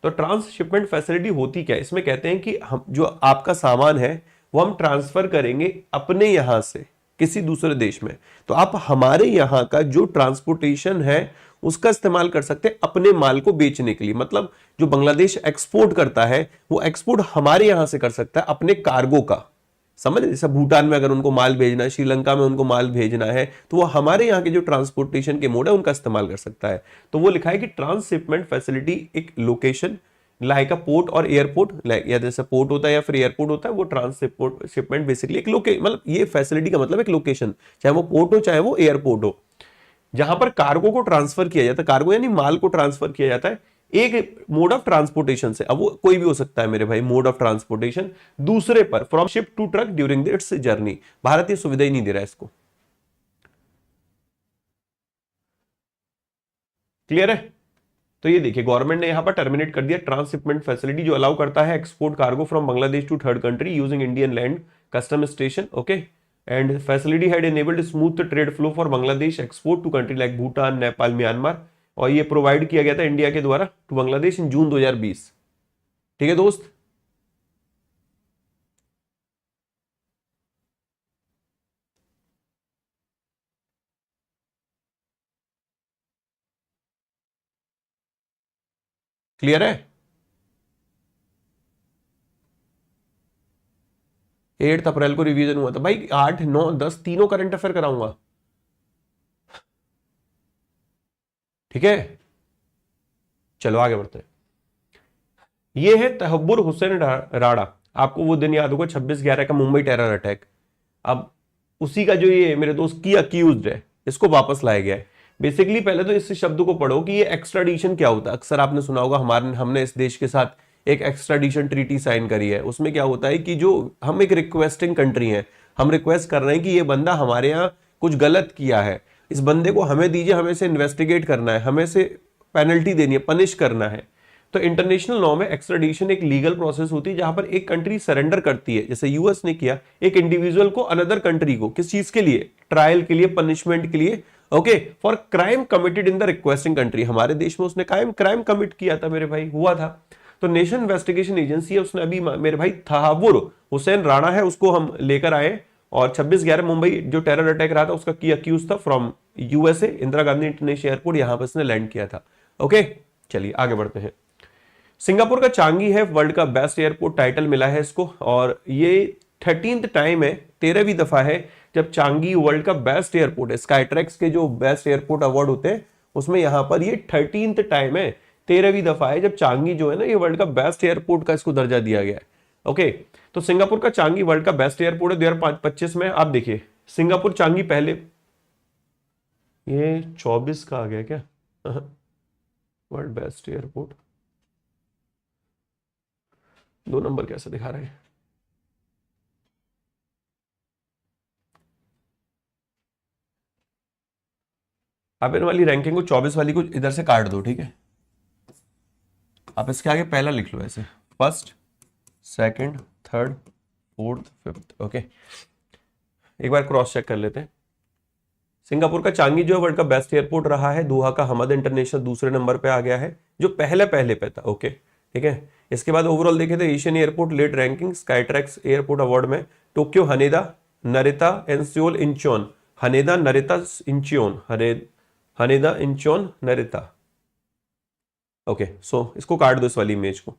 तो ट्रांसशिपमेंट फैसिलिटी होती क्या है, इसमें कहते हैं कि हम जो आपका सामान है वो हम ट्रांसफर करेंगे अपने यहां से किसी दूसरे देश में, तो आप हमारे यहाँ का जो ट्रांसपोर्टेशन है उसका इस्तेमाल कर सकते हैं अपने माल को बेचने के लिए। मतलब जो बांग्लादेश एक्सपोर्ट करता है वो एक्सपोर्ट हमारे यहां से कर सकता है अपने कार्गो का, समझ। जैसे भूटान में अगर उनको माल भेजना है, श्रीलंका में उनको माल भेजना है, तो वो हमारे यहाँ के जो ट्रांसपोर्टेशन के मोड है उनका इस्तेमाल कर सकता है। तो वो लिखा है कि ट्रांसशिपमेंट फैसिलिटी एक लोकेशन लाइक अ पोर्ट और एयरपोर्ट, लाइक या जैसे पोर्ट होता है या फिर एयरपोर्ट होता है, वो ट्रांसपोर्ट शिपमेंट बेसिकली एक मतलब ये फैसिलिटी का मतलब एक लोकेशन, चाहे वो पोर्ट हो चाहे वो एयरपोर्ट हो, जहां पर कार्गो को ट्रांसफर किया जाता है, कार्गो यानी माल को ट्रांसफर किया जाता है एक मोड ऑफ ट्रांसपोर्टेशन से। अब वो कोई भी हो सकता है मेरे भाई मोड ऑफ ट्रांसपोर्टेशन, दूसरे पर from ship to truck during its journey. Bharat ये सुविधा ही नहीं दे रहा है इसको, क्लियर है। तो ये देखिए गवर्नमेंट ने यहां पर टर्मिनेट कर दिया ट्रांसशिपमेंट फैसिलिटी जो अलाउ करता है export cargo from Bangladesh to third country using Indian land custom station, okay. And facility had enabled smooth trade flow for Bangladesh export to country like Bhutan, Nepal, Myanmar, और ये प्रोवाइड किया गया था इंडिया के द्वारा टू बांग्लादेश इन जून 2020, ठीक है दोस्त। क्लियर है। 8 अप्रैल को रिवीजन हुआ था भाई, 8, 9, 10 तीनों करंट अफेयर कराऊंगा, ठीक है। चलो आगे बढ़ते हैं। ये है तहब्बुर हुसैन राणा, आपको वो दिन याद होगा 26/11 का मुंबई टेरर अटैक। अब उसी का जो ये मेरे दोस्त की अक्यूज्ड है इसको वापस लाया गया है। बेसिकली पहले तो इस शब्द को पढ़ो कि ये एक्स्ट्राडिशन क्या होता है। अक्सर आपने सुना होगा हमने इस देश के साथ एक एक्स्ट्राडिशन ट्रीटी साइन करी है। उसमें क्या होता है कि जो हम एक रिक्वेस्टिंग कंट्री हैं, हम रिक्वेस्ट कर रहे हैं कि ये बंदा हमारे यहाँ कुछ गलत किया है, इस बंदे को हमें दीजिए, हमें से इन्वेस्टिगेट करना है, हमें से पेनल्टी देनी है, पनिश करना है। तो इंटरनेशनल लॉ में एक्स्ट्राडिशन एक लीगल प्रोसेस होती है जहां पर एक कंट्री सरेंडर करती है, जैसे यूएस ने किया, एक इंडिविजुअल को अनदर कंट्री को, किस चीज के लिए, ट्रायल के लिए, पनिशमेंट के लिए, okay, for crime committed in the requesting country. हमारे देश में उसने क्राइम कमिट किया था मेरे भाई, हुआ था। तो नेशनल इन्वेस्टिगेशन एजेंसी है, उसने अभी मेरे भाई तहव्वुर हुसैन राणा है उसको हम लेकर आए, और 26/11 मुंबई जो टेरर अटैक रहा था उसका की अक्यूज था from USA, Indira Gandhi international airport, यहां पर इसने लैंड किया था, ओके। चलिए आगे बढ़ते हैं। सिंगापुर का चांगी है वर्ल्ड का बेस्ट एयरपोर्ट टाइटल मिला है इसको, और ये 13th टाइम है, 13वीं दफा है जब चांगी वर्ल्ड का बेस्ट एयरपोर्ट है। स्काईट्रैक्स के जो बेस्ट एयरपोर्ट अवार्ड होते हैं उसमें यहां पर ये 13th टाइम है, 13वीं दफा है जब चांगी जो है ना ये वर्ल्ड का बेस्ट एयरपोर्ट का इसको दर्जा दिया गया है, ओके। तो सिंगापुर का चांगी वर्ल्ड का बेस्ट एयरपोर्ट है 2025 में। आप देखिए सिंगापुर चांगी पहले, ये 24 का आ गया क्या वर्ल्ड बेस्ट एयरपोर्ट, 2 नंबर कैसे दिखा रहे हैं। आप इन वाली रैंकिंग को 24 वाली को इधर से काट दो, ठीक है। आप इसके आगे पहला लिख लो ऐसे, first, second, third, fourth, fifth, okay. एक बार क्रॉस चेक कर लेते हैं। सिंगापुर का चांगी जो है वर्ल्ड का बेस्ट एयरपोर्ट रहा है, दोहा का हमद इंटरनेशनल दूसरे नंबर पे आ गया है जो पहले पे था, ओके, ठीक है। इसके बाद ओवरऑल देखे तो Asian airport late ranking Skytrax airport award में Tokyo, Haneda, Narita and Seoul Incheon, Haneda, Narita, Incheon, Haneda, Incheon, Narita, okay. So इसको काट दो, इस वाली इमेज को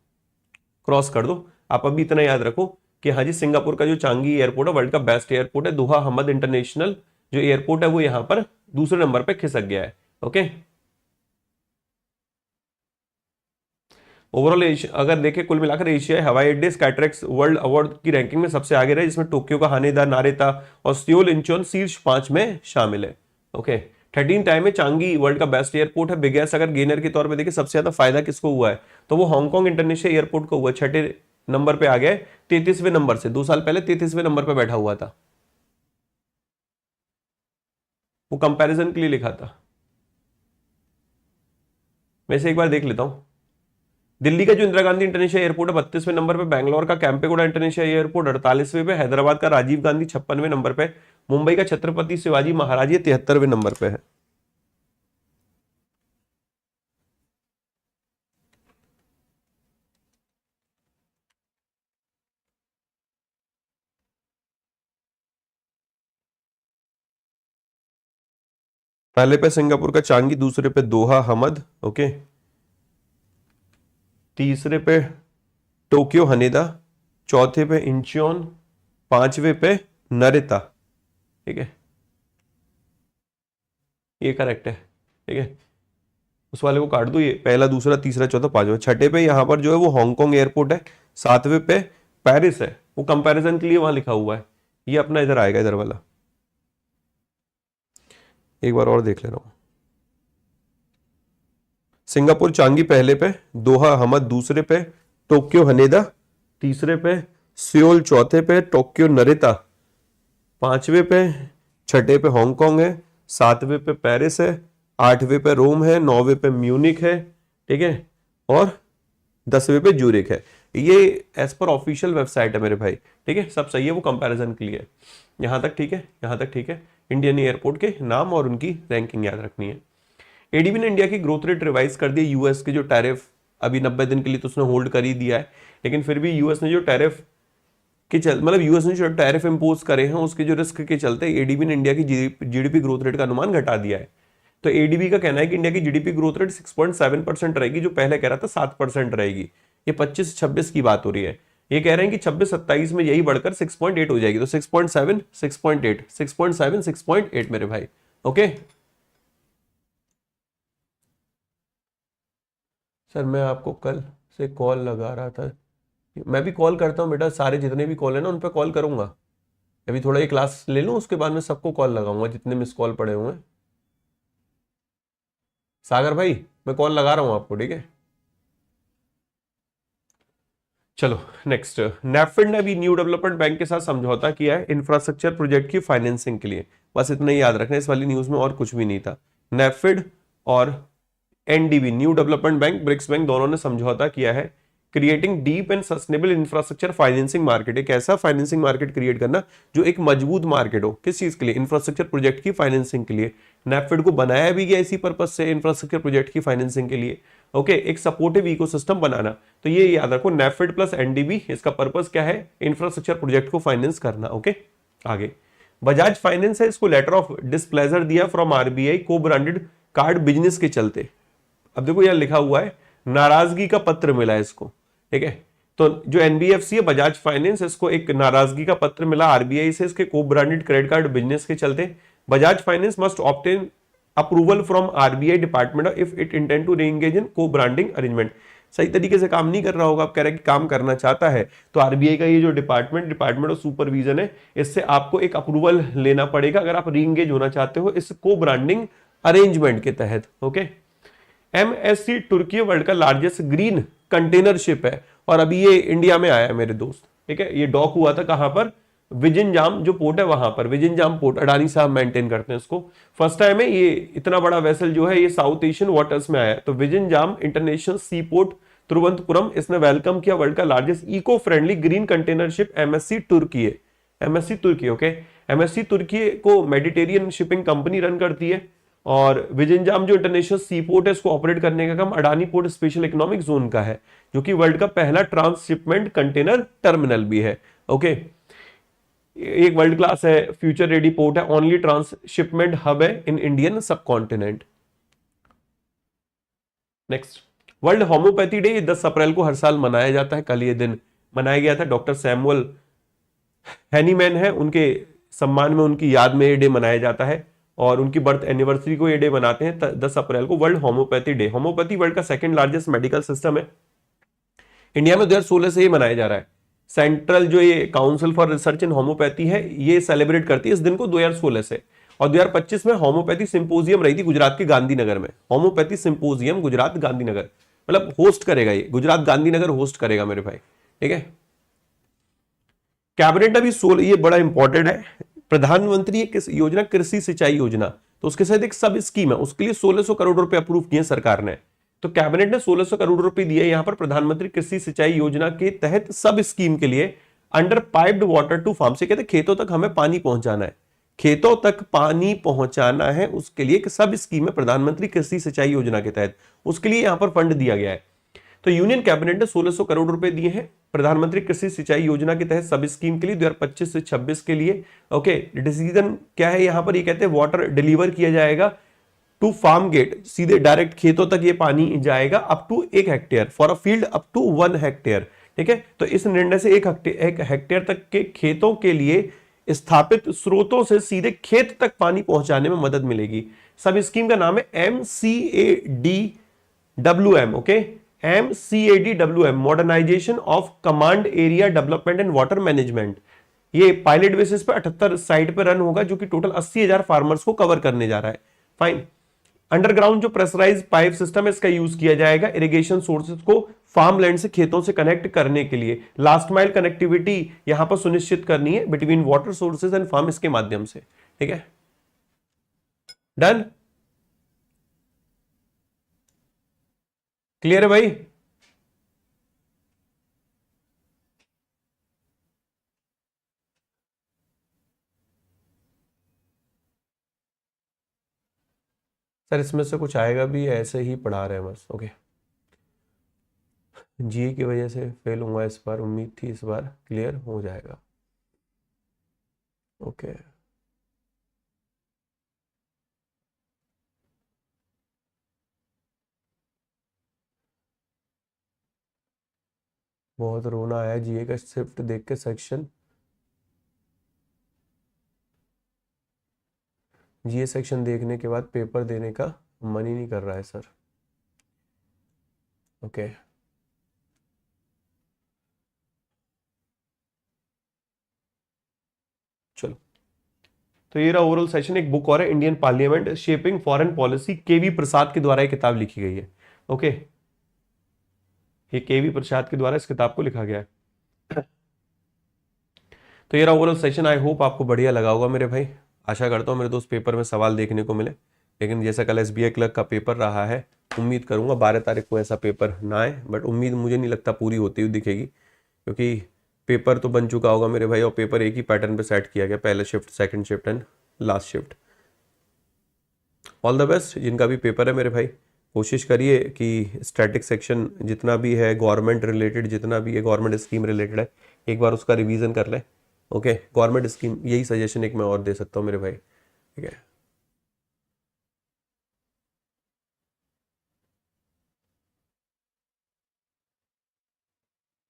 क्रॉस कर दो। आप अभी इतना याद रखो कि हाँ जी सिंगापुर का जो चांगी एयरपोर्ट है वर्ल्ड का बेस्ट एयरपोर्ट है, दोहा हमद इंटरनेशनल जो एयरपोर्ट है वो यहां पर दूसरे नंबर पे खिसक गया है, ओके। ओवरऑल अगर देखें कुल मिलाकर एशिया हवाई अड्डे स्काईट्रैक्स वर्ल्ड अवार्ड की रैंकिंग में सबसे आगे रहे, जिसमें टोक्यो का हानेदा, नारेता और सियोल इंचोन शीर्ष 5 में शामिल है, ओके। 13 टाइम में चांगी वर्ल्ड का बेस्ट एयरपोर्ट है। बिगेस्ट अगर गेनर के तौर पे देखें सबसे ज्यादा फायदा किसको हुआ है तो वो हांगकांग इंटरनेशनल एयरपोर्ट को हुआ, 6ठे नंबर पे आ गया, 33वें नंबर से, 2 साल पहले 33वें नंबर पे बैठा हुआ था। वो कंपैरिजन के लिए लिखा था, वैसे एक बार देख लेता हूं। दिल्ली का जो इंदिरा गांधी इंटरनेशनल एयरपोर्ट है 32वें नंबर पे, बैंगलोर का कैंपेगौड़ा इंटरनेशनल एयरपोर्ट 48वें पे, हैदराबाद का राजीव गांधी 56वें नंबर पे, मुंबई का छत्रपति शिवाजी महाराज ये 73वें नंबर पे है। पहले पे सिंगापुर का चांगी, दूसरे पे दोहा हमद, ओके, तीसरे पे टोक्यो हनेदा, चौथे पे इंचियोन, पांचवे पे नरेता। ठीक है, ये करेक्ट है। ठीक है, उस वाले को काट दो, ये पहला दूसरा तीसरा चौथा पांचवा। छठे पे यहां पर जो है वो हांगकांग एयरपोर्ट है, सातवें पे पेरिस है, वो कंपैरिजन के लिए वहां लिखा हुआ है। ये अपना इधर आएगा, इधर वाला। एक बार और देख ले रहा हूं। सिंगापुर चांगी पहले पे, दोहा हमद दूसरे पे, टोक्यो हनेदा तीसरे पे, सियोल चौथे पे, टोक्यो नरेता पांचवे पे, छठे पे हांगकांग है, सातवें पे पेरिस है, आठवें पे रोम है, नौवें पे म्यूनिक है। ठीक है, और 10वें पे ज्यूरिक है। ये एज पर ऑफिशियल वेबसाइट है मेरे भाई। ठीक है, सब सही है, वो कंपैरिजन के लिए। यहां तक ठीक है, यहां तक ठीक है। इंडियन एयरपोर्ट के नाम और उनकी रैंकिंग याद रखनी है। एडीबी ने इंडिया की ग्रोथ रेट रिवाइज कर दी। यूएस के जो टैरिफ अभी 90 दिन के लिए तो उसने होल्ड कर ही दिया है, लेकिन फिर भी यूएस ने जो टैरिफ मतलब यूएस ने जो टैरिफ इंपोज करे हैं उसके जो रिस्क के चलते एडीबी ने इंडिया की जीडीपी ग्रोथ रेट का अनुमान घटा दिया है। तो एडीबी का कहना है कि इंडिया की जीडीपी ग्रोथ रेट 6.7% रहेगी, जो पहले कह रहा था 7% रहेगी। ये 25-26 की बात हो रही है। ये कह रहे हैं कि 26-27 में यही बढ़कर 6.8 हो जाएगी। तो 6.7, 6.8, 6.7, 6.8 मेरे भाई। ओके सर, मैं आपको कल से कॉल लगा रहा था। मैं भी कॉल करता हूँ बेटा, सारे जितने भी कॉल है ना उन पे कॉल करूंगा। अभी थोड़ा ये क्लास ले लूँ, उसके बाद में सबको कॉल लगाऊंगा जितने मिस कॉल पड़े हुए हैं। सागर भाई, मैं कॉल लगा रहा हूं आपको, ठीक है। चलो नेक्स्ट, नेफेड ने भी न्यू डेवलपमेंट बैंक के साथ समझौता किया है इंफ्रास्ट्रक्चर प्रोजेक्ट की फाइनेंसिंग के लिए। बस इतना ही याद रखना, इस वाली न्यूज में और कुछ भी नहीं था। नेफेड और NDB, New Development Bank, BRICS Bank, दोनों ने समझौता किया है creating deep and sustainable infrastructure financing market. एक ऐसा फाइनेंसिंग मार्केट क्रिएट करना जो एक मजबूत मार्केट हो। किस चीज के लिए? इंफ्रास्ट्रक्चर प्रोजेक्ट की फाइनेंसिंग के लिए। नेफेड को बनाया भी गया इसी पर्पज से, इंफ्रास्ट्रक्चर प्रोजेक्ट की फाइनेंसिंग के लिए। ओके, एक सपोर्टिव इकोसिस्टम बनाना। तो ये याद रखो, नेफेड प्लस एनडीबी, इसका पर्पस क्या है? इंफ्रास्ट्रक्चर प्रोजेक्ट को फाइनेंस करना। ओके, आगे बजाज फाइनेंस है, इसको लेटर ऑफ डिस्प्लेजर दिया फ्रॉम आरबीआई को ब्रांडेड कार्ड बिजनेस के चलते। अब देखो यहां लिखा हुआ है नाराजगी का पत्र मिला है इसको। ठीक है, तो जो एनबीएफसी है बजाज फाइनेंस, इसको एक नाराजगी का पत्र मिला आरबीआई से इसके को ब्रांडेड क्रेडिट कार्ड बिजनेस के चलते। Bajaj finance must obtain approval from RBI department if it intend to reengage in co branding arrangement. सही तरीके से काम नहीं कर रहा होगा, आप कह रहे हैं कि काम करना चाहता है, तो आरबीआई का ये जो डिपार्टमेंट ऑफ सुपरविजन है, इससे आपको एक अप्रूवल लेना पड़ेगा अगर आप रीएंगेज होना चाहते हो इस को ब्रांडिंग अरेंजमेंट के तहत। ओके, एमएससी तुर्की वर्ल्ड का लार्जेस्ट ग्रीन कंटेनर शिप है और अभी ये इंडिया में आया है मेरे दोस्त। ठीक है, ये डॉक हुआ था कहां पर? विजिनजाम जो पोर्ट है वहां पर, विजिनजाम पोर्ट, अडानी साहब मेंटेन करते हैं इसको। फर्स्ट टाइम है ये इतना बड़ा वेसल जो है ये साउथ एशियन वाटर्स में आया है। तो Vizhinjam international sea port Thiruvananthapuram, इसने वेलकम किया वर्ल्ड का largest eco friendly green container ship MSC Turkiye है। MSC Turkiye, okay, MSC Turkiye को मेडिटेरियन शिपिंग कंपनी रन करती है और विजिनजाम जो इंटरनेशनल सी पोर्ट है इसको ऑपरेट करने का काम Adani port special economic zone का है, जो कि वर्ल्ड का पहला ट्रांसशिपमेंट कंटेनर टर्मिनल भी है। ओके, एक वर्ल्ड क्लास है, फ्यूचर रेडी पोर्ट है, ओनली ट्रांसशिपमेंट हब है इन इंडियन सब continent. Next, world homeopathy day 10 अप्रैल को हर साल मनाया जाता है। कल ये दिन मनाया गया था। डॉक्टर सैमुअल हैनीमैन है, उनके सम्मान में, उनकी याद में ये डे मनाया जाता है और उनकी बर्थ एनिवर्सरी को ये डे मनाते हैं 10 अप्रैल को, world homeopathy day. Homeopathy world का सेकंड लार्जेस्ट मेडिकल सिस्टम है। इंडिया में 2016 से ये मनाया जा रहा है। सेंट्रल जो ये council for research in homeopathy है ये सेलिब्रेट करती है इस दिन को 2016 से। और 2025 में होम्योपैथी सिंपोजियम रही थी गुजरात के गांधीनगर में। होम्योपैथी सिंपोजियम गुजरात गांधीनगर, मतलब होस्ट करेगा ये, गुजरात गांधीनगर होस्ट करेगा मेरे भाई। ठीक है, कैबिनेट अभी 16, ये बड़ा इंपॉर्टेंट है, प्रधानमंत्री किस योजना? कृषि सिंचाई योजना। तो उसके साथ एक सब स्कीम है, उसके लिए 1600 करोड़ रुपए अप्रूव किए सरकार ने। तो कैबिनेट ने 1600 करोड़ रुपए दिए यहां पर प्रधानमंत्री कृषि सिंचाई योजना के तहत सब स्कीम के लिए, under piped water to farm से, कहते खेतों तक हमें पानी पहुंचाना है। खेतों तक पानी पहुंचाना है, उसके लिए एक सब स्कीम है प्रधानमंत्री कृषि सिंचाई योजना के तहत, उसके लिए यहां पर फंड दिया गया है। तो यूनियन कैबिनेट ने 1600 करोड़ रुपए दिए हैं प्रधानमंत्री कृषि सिंचाई योजना के तहत सब स्कीम के लिए 2025 से 26 के लिए। ओके, डिसीजन क्या है यहां पर, ये कहते हैं वाटर डिलीवर किया जाएगा टू फार्म गेट, सीधे डायरेक्ट खेतों तक ये पानी जाएगा up to 1 hectare for a field up to 1 hectare. ठीक है, तो इस निर्णय से 1 हेक्टेयर तक के खेतों के लिए स्थापित स्रोतों से सीधे खेत तक पानी पहुंचाने में मदद मिलेगी। सब स्कीम का नाम है MCADWM। Okay, MCADWM, modernisation of command area development and water management. ये पायलट बेसिस पे 78 साइट पे रन होगा, जो कि टोटल 80,000 फार्मर्स को कवर करने जा रहा है। फाइन। अंडरग्राउंड जो प्रेशराइज पाइप सिस्टम है, इसका यूज किया जाएगा इरिगेशन सोर्सेज को फार्म लैंड से खेतों से कनेक्ट करने के लिए। लास्ट माइल कनेक्टिविटी यहां पर सुनिश्चित करनी है between water sources and farm, इसके माध्यम से। ठीक है, डन, क्लियर है भाई? सर इसमें से कुछ आएगा भी, ऐसे ही पढ़ा रहे हैं बस। ओके, जीए की वजह से फेल हुआ इस बार, उम्मीद थी इस बार क्लियर हो जाएगा। ओके, बहुत रोना आया जीए का शिफ्ट देख के सेक्शन, जीए सेक्शन देखने के बाद पेपर देने का मन ही नहीं कर रहा है सर। ओके, चलो, तो ये रहा ओवरऑल सेशन। एक बुक और है, Indian parliament shaping foreign policy, KV Prasad के द्वारा ये किताब लिखी गई है। ओके, ये केवी प्रसाद के द्वारा इस किताब को लिखा गया है। तो ये रहा ओवरऑल सेशन। आई होप आपको बढ़िया लगा होगा मेरे भाई। आशा करता हूँ मेरे दोस्त पेपर में सवाल देखने को मिले, लेकिन जैसा कल एसबीआई क्लर्क का पेपर रहा है, उम्मीद करूंगा 12 तारीख को ऐसा पेपर ना आए, बट उम्मीद मुझे नहीं लगता पूरी होती हुई दिखेगी, क्योंकि पेपर तो बन चुका होगा मेरे भाई, और पेपर एक ही पैटर्न पे सेट किया गया, पहले shift, second shift and last shift. All the best जिनका भी पेपर है मेरे भाई, कोशिश करिए कि स्टैटिक सेक्शन जितना भी है गवर्नमेंट रिलेटेड, जितना भी है गवर्नमेंट स्कीम रिलेटेड है, एक बार उसका रिवीजन कर लें। ओके, गवर्नमेंट स्कीम, यही सजेशन एक मैं और दे सकता हूँ मेरे भाई। ठीक है,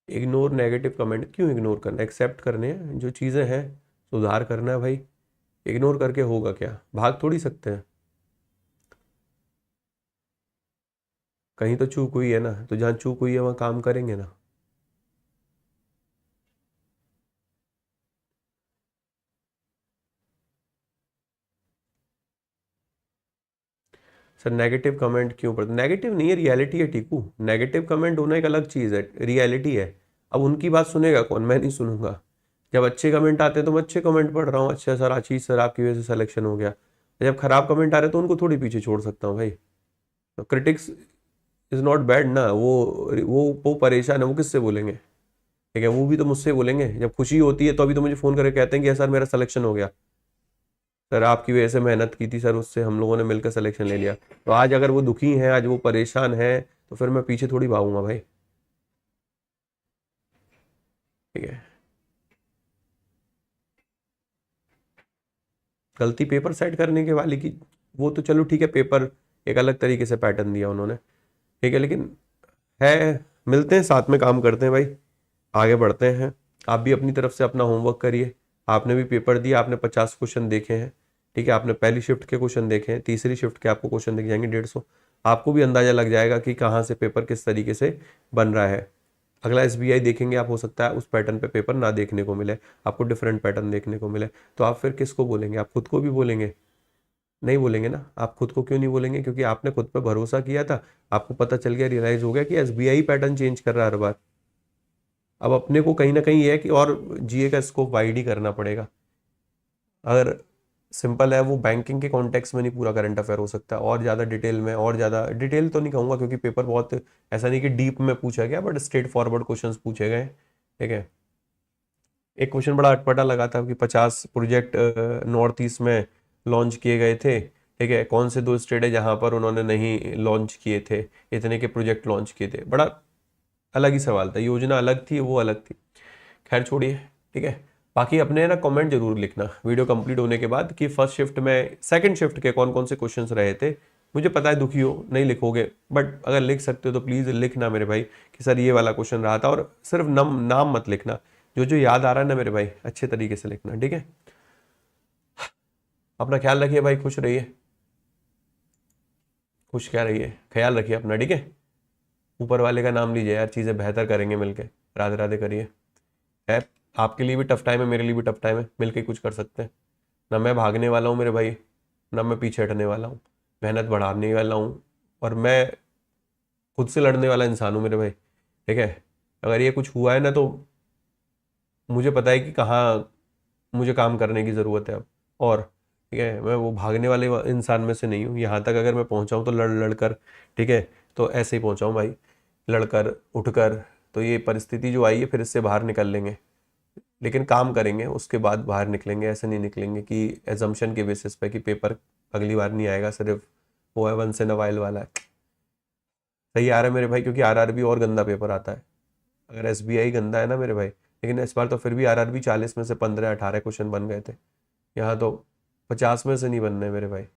इग्नोर नेगेटिव कमेंट क्यों इग्नोर करना, एक्सेप्ट करने हैं जो चीज़ें हैं, सुधार करना है भाई। इग्नोर करके होगा क्या, भाग थोड़ी सकते हैं। कहीं तो चूक हुई है ना, तो जहाँ चूक हुई है वहाँ काम करेंगे ना। सर नेगेटिव कमेंट क्यों पढ़ते, नेगेटिव नहीं है, रियलिटी है टीकू। नेगेटिव कमेंट होना एक अलग चीज़ है, रियलिटी है। अब उनकी बात सुनेगा कौन, मैं नहीं सुनूंगा। जब अच्छे कमेंट आते हैं तो मैं अच्छे कमेंट पढ़ रहा हूँ, अच्छा सर आशीष सर आपकी वजह से सिलेक्शन हो गया। जब खराब कमेंट आ रहे हैं तो उनको थोड़ी पीछे छोड़ सकता हूँ भाई। तो क्रिटिक्स इज नॉट बैड ना, वो परेशान है, वो किससे बोलेंगे? ठीक है, वो भी तो मुझसे बोलेंगे। जब खुशी होती है तो अभी तो मुझे फ़ोन करके कहते हैं कि सर मेरा सिलेक्शन हो गया, सर आपकी वजह से मेहनत की थी सर, उससे हम लोगों ने मिलकर सिलेक्शन ले लिया। तो आज अगर वो दुखी हैं, आज वो परेशान हैं, तो फिर मैं पीछे थोड़ी भागूंगा भाई। ठीक है, गलती पेपर सेट करने के वाली की, वो तो चलो ठीक है, पेपर एक अलग तरीके से पैटर्न दिया उन्होंने, ठीक है, लेकिन है, मिलते हैं, साथ में काम करते हैं भाई, आगे बढ़ते हैं। आप भी अपनी तरफ से अपना होमवर्क करिए। आपने भी पेपर दिया, आपने 50 क्वेश्चन देखे हैं, ठीक है, आपने पहली शिफ्ट के क्वेश्चन देखे हैं, तीसरी शिफ्ट के आपको क्वेश्चन दिख जाएंगे 150। आपको भी अंदाजा लग जाएगा कि कहाँ से पेपर किस तरीके से बन रहा है। अगला एसबीआई देखेंगे आप, हो सकता है उस पैटर्न पे पेपर ना देखने को मिले, आपको डिफरेंट पैटर्न देखने को मिले, तो आप फिर किसको बोलेंगे? आप खुद को भी बोलेंगे? नहीं बोलेंगे ना। आप खुद को क्यों नहीं बोलेंगे? क्योंकि आपने खुद पे भरोसा किया था, आपको पता चल गया, रियलाइज हो गया कि एसबीआई पैटर्न चेंज कर रहा है हर बार। अब अपने को कहीं ना कहीं ये है कि और जीए का स्कोप वाइड ही करना पड़ेगा। अगर सिंपल है, वो बैंकिंग के कॉन्टेक्स्ट में नहीं, पूरा करंट अफेयर हो सकता है, और ज़्यादा डिटेल में, और ज़्यादा डिटेल तो नहीं कहूँगा क्योंकि पेपर बहुत ऐसा नहीं कि डीप में पूछा गया, बट स्ट्रेट फॉरवर्ड क्वेश्चंस पूछे गए। ठीक है, एक क्वेश्चन बड़ा अटपटा लगा था कि 50 प्रोजेक्ट नॉर्थ ईस्ट में लॉन्च किए गए थे, ठीक है, कौन से 2 स्टेट है जहां पर उन्होंने नहीं लॉन्च किए थे, इतने के प्रोजेक्ट लॉन्च किए थे। बड़ा अलग ही सवाल था, योजना अलग थी, वो अलग थी। खैर छोड़िए, ठीक है। बाकी अपने ना कमेंट जरूर लिखना वीडियो कंप्लीट होने के बाद कि फर्स्ट शिफ्ट में सेकंड शिफ्ट के कौन कौन से क्वेश्चंस रहे थे। मुझे पता है दुखी हो, नहीं लिखोगे, बट अगर लिख सकते हो तो प्लीज़ लिखना मेरे भाई कि सर ये वाला क्वेश्चन रहा था। और सिर्फ नाम मत लिखना, जो जो याद आ रहा है ना मेरे भाई अच्छे तरीके से लिखना, ठीक है। अपना ख्याल रखिए भाई, खुश रहिए, खुश क्या रहिए, ख्याल रखिए अपना, ठीक है। ऊपर वाले का नाम लीजिए यार, चीज़ें बेहतर करेंगे मिलके। राधे राधे करिए। है, आपके लिए भी टफ टाइम है, मेरे लिए भी टफ टाइम है, मिलके कुछ कर सकते हैं। ना मैं भागने वाला हूँ मेरे भाई, ना मैं पीछे हटने वाला हूँ, मेहनत बढ़ाने वाला हूँ। और मैं खुद से लड़ने वाला इंसान हूँ मेरे भाई, ठीक है। अगर ये कुछ हुआ है ना तो मुझे पता है कि कहाँ मुझे काम करने की ज़रूरत है अब। और ठीक है, मैं वो भागने वाले इंसान में से नहीं हूँ। यहाँ तक अगर मैं पहुँचा हूँ तो लड़ लड़ कर, ठीक है, तो ऐसे ही पहुँचा हूँ भाई, लड़कर उठकर। तो ये परिस्थिति जो आई है फिर इससे बाहर निकल लेंगे, लेकिन काम करेंगे उसके बाद बाहर निकलेंगे। ऐसे नहीं निकलेंगे कि एजम्पशन के बेसिस पे कि पेपर अगली बार नहीं आएगा, सिर्फ वो है वंस इन अ वाइल वाला है। सही आ रहा है मेरे भाई, क्योंकि आरआरबी और गंदा पेपर आता है। अगर एसबीआई गंदा है ना मेरे भाई, लेकिन इस बार तो फिर भी आरआरबी 40 में से 15-18 क्वेश्चन बन गए थे। यहाँ तो 50 में से नहीं बनने मेरे भाई।